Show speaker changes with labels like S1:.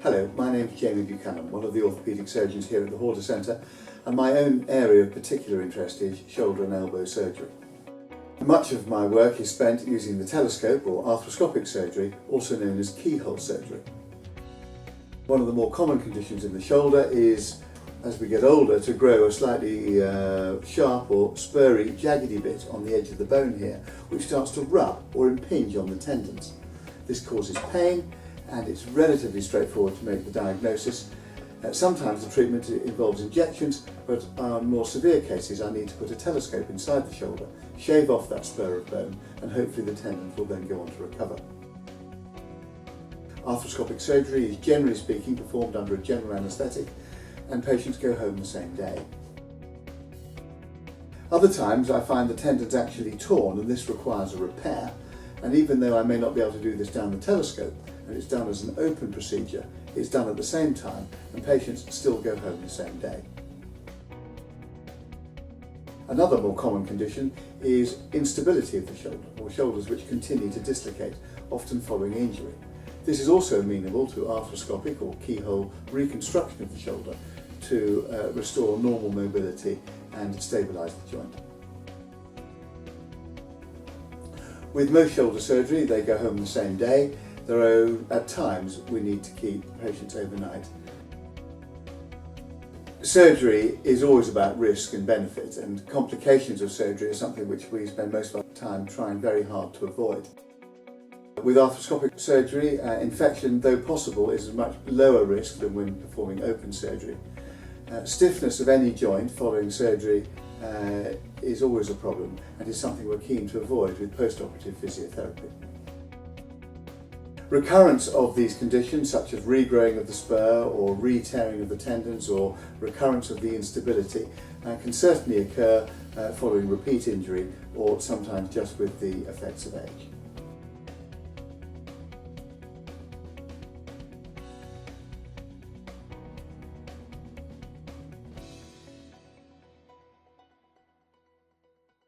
S1: Hello, my name is Jamie Buchanan, one of the orthopaedic surgeons here at the Horder Centre, and my own area of particular interest is shoulder and elbow surgery. Much of my work is spent using the telescope or arthroscopic surgery, also known as keyhole surgery. One of the more common conditions in the shoulder is, as we get older, to grow a slightly sharp or spurry, jaggedy bit on the edge of the bone here, which starts to rub or impinge on the tendons. This causes pain, and it's relatively straightforward to make the diagnosis. Sometimes the treatment involves injections, but on more severe cases I need to put a telescope inside the shoulder, shave off that spur of bone, and hopefully the tendons will then go on to recover. Arthroscopic surgery is, generally speaking, performed under a general anaesthetic, and patients go home the same day. Other times I find the tendons actually torn, and this requires a repair, and even though I may not be able to do this down the telescope, and it's done as an open procedure, it's done at the same time, and patients still go home the same day. Another more common condition is instability of the shoulder, or shoulders which continue to dislocate, often following injury. This is also amenable to arthroscopic or keyhole reconstruction of the shoulder to restore normal mobility and stabilise the joint. With most shoulder surgery, they go home the same day. There are, at times, we need to keep patients overnight. Surgery is always about risk and benefit, and complications of surgery are something which we spend most of our time trying very hard to avoid. With arthroscopic surgery, infection, though possible, is a much lower risk than when performing open surgery. Stiffness of any joint following surgery is always a problem, and is something we're keen to avoid with post-operative physiotherapy. Recurrence of these conditions, such as regrowing of the spur or re-tearing of the tendons or recurrence of the instability, can certainly occur following repeat injury or sometimes just with the effects of age.